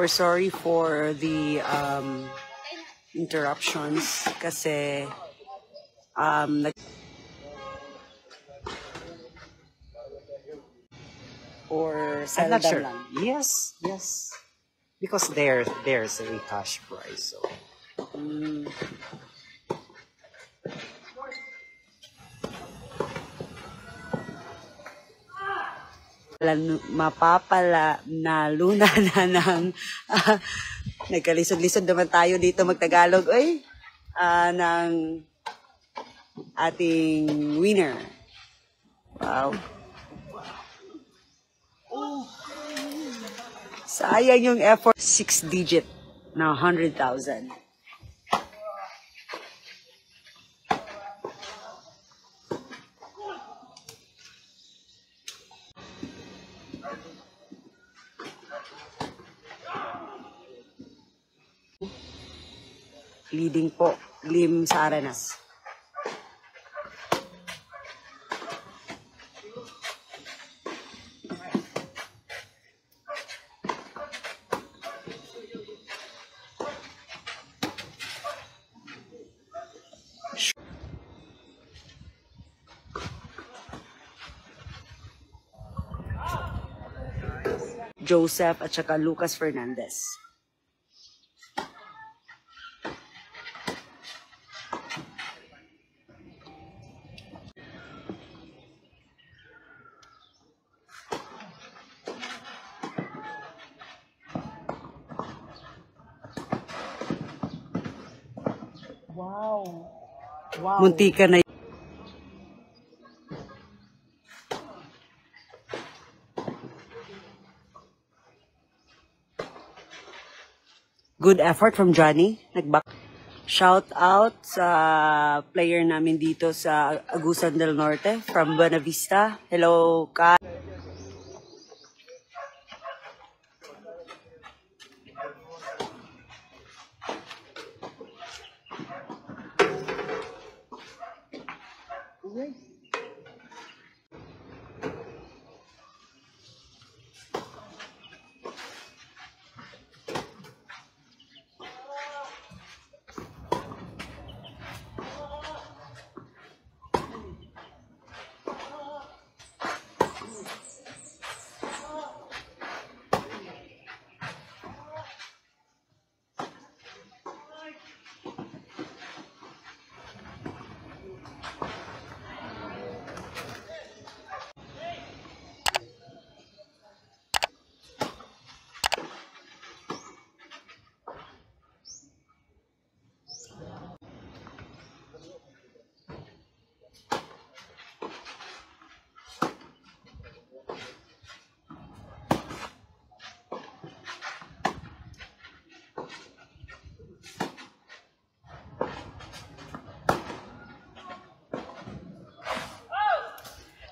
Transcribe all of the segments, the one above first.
We're sorry for the interruptions kasi or I'm not sure. lang. Yes. Because there's a cash prize. So. Mapapala na luna na ng nagkalisod-lisod naman tayo dito magtagalog ng ating winner. Wow. Sayang yung effort. 6 digit na 100,000. Leading po, Lim sa Arenas. Joseph at saka Lucas Fernandez. Wow. Muntika na. Good effort from Johnny. Shout out sa player namin dito sa Agusan del Norte from Buena Vista. Hello, Ka.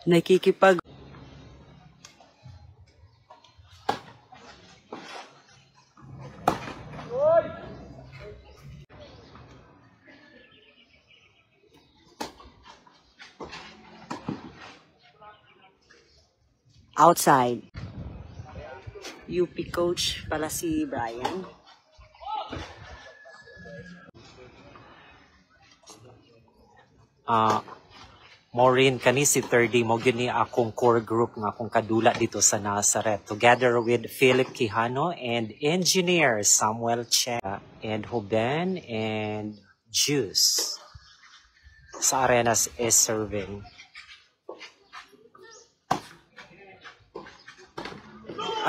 Nakikipag outside. UP coach pala si Brian. Maureen kani si 3D mo gini akong core group nga akong kadula dito sa Nazareth together with Philip Quijano and engineer Samuel Che and Ruben and Juice sa Arenas is serving.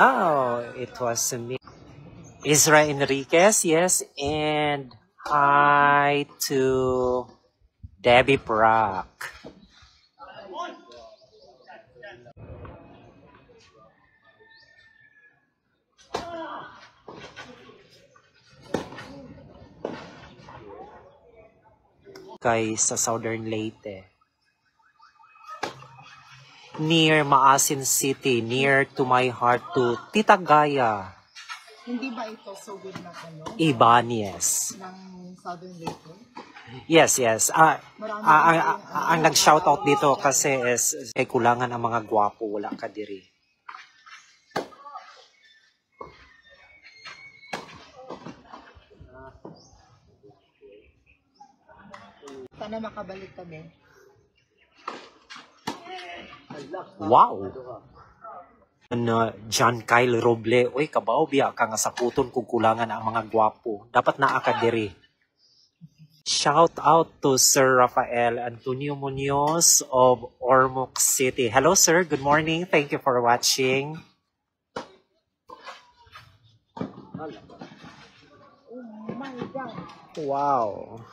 Oh, it was me. Isra Enriquez, yes, and hi to Debbie Brock. Kay sa Southern Leyte. Near Maasin City, near to my heart to Tita Gaya. Hindi ba ito so good na Ibanez. ng Southern Leyte? Yes. Ang nag-shoutout dito kasi is kulangan ang mga gwapo, wala ka diri. Sana makabalik kami. Wow! John Kyle Roble, oy kabaw biya ka nga saputon kung kulangan ang mga gwapo. Dapat naa ka diri. Shout out to Sir Rafael Antonio Munoz of Ormoc City. Hello sir, good morning. Thank you for watching. Oh my God. Wow.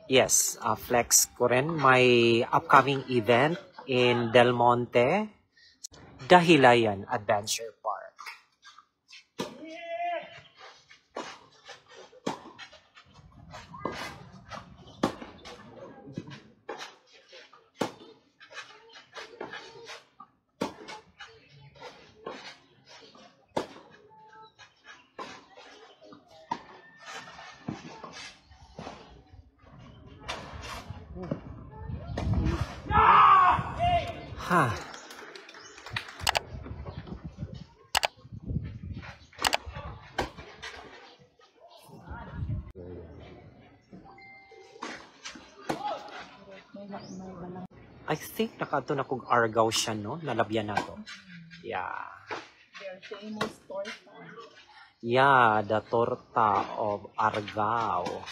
Yes, flex ko rin. May upcoming event in Del Monte, Dahilayan Adventure Park. Ha. I think nakato na kong Argao siya, no? Nalabyan na to. Yeah. Their famous torta. Yeah, the torta of Argao.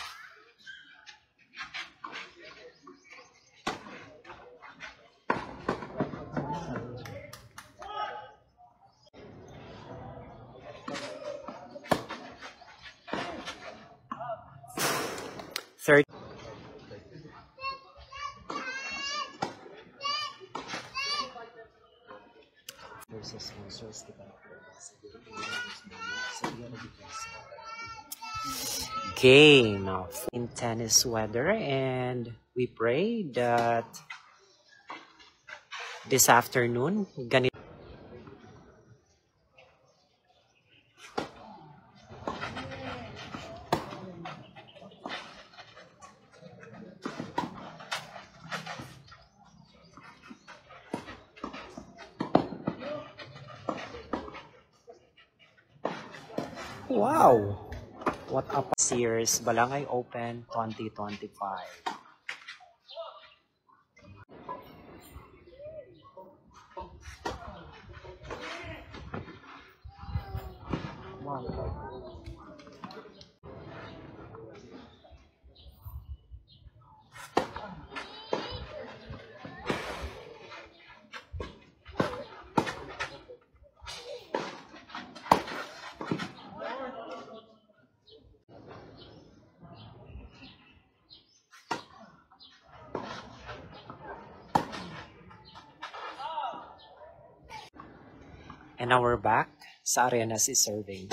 Third. Game in tennis weather, and we pray that this afternoon ganito. Wow! What up? Sears Balangay Open 2025. And now we're back sa arena si serving.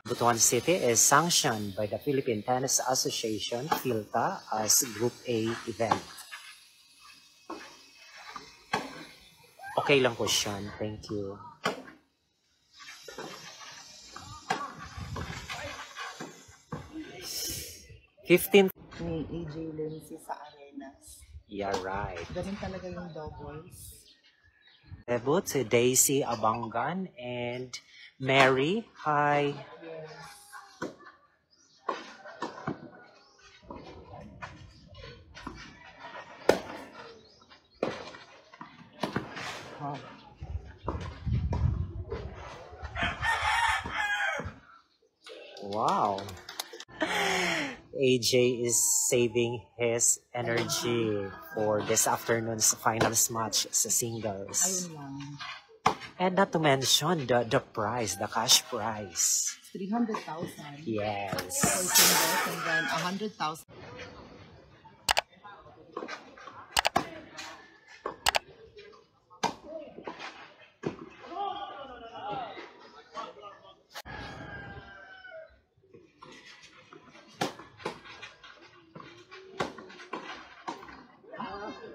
Butuan City is sanctioned by the Philippine Tennis Association, PhilTA, as Group A event. Okay lang po siyan. Thank you. Fifteenth. Ni AJ Lindsay sa Arenas. Yeah, right. Ganun talaga yung doubles. Debut si Daisy Abangan and Mary. Hi. Yes. Wow. AJ is saving his energy for this afternoon's finals match sa singles. Ayun lang. And not to mention the prize, the cash prize. 300,000. Yes. For singles and then 100,000.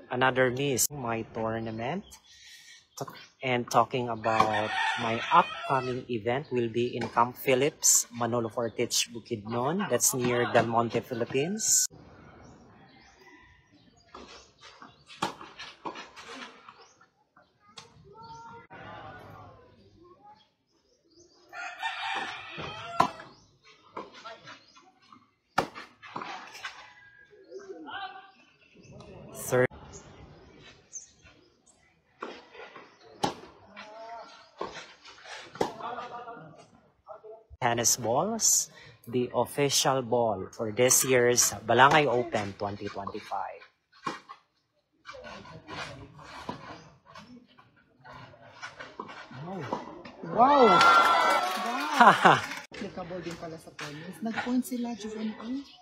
Another miss my tournament and talking about My upcoming event will be in Camp Phillips, Manolo Fortich, Bukidnon. That's near Del Monte, Philippines. Third, tennis balls, the official ball for this year's Balangay Open 2025. Wow! Applicable din pala sa tennis. Nag-point sila, Juventus.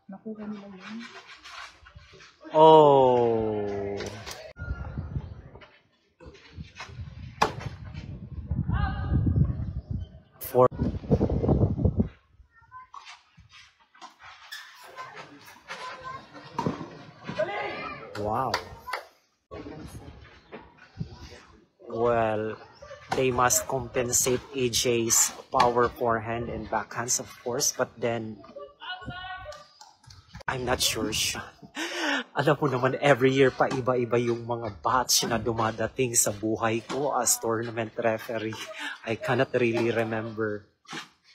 Nakuha nila yun. Oh. For wow. Well, they must compensate AJ's power forehand and backhands, of course, but then I'm not sure siya. Alam mo naman, every year pa iba-iba yung mga batch na dumadating sa buhay ko as tournament referee. I cannot really remember.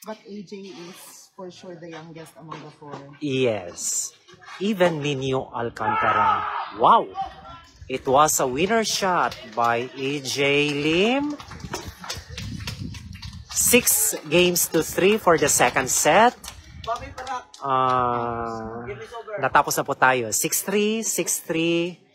But AJ is for sure the youngest among the four. Yes. Even Nino Alcantara. Wow! It was a winner shot by AJ Lim. 6-3 for the second set. Natapos na po tayo. 6-3, 6-3.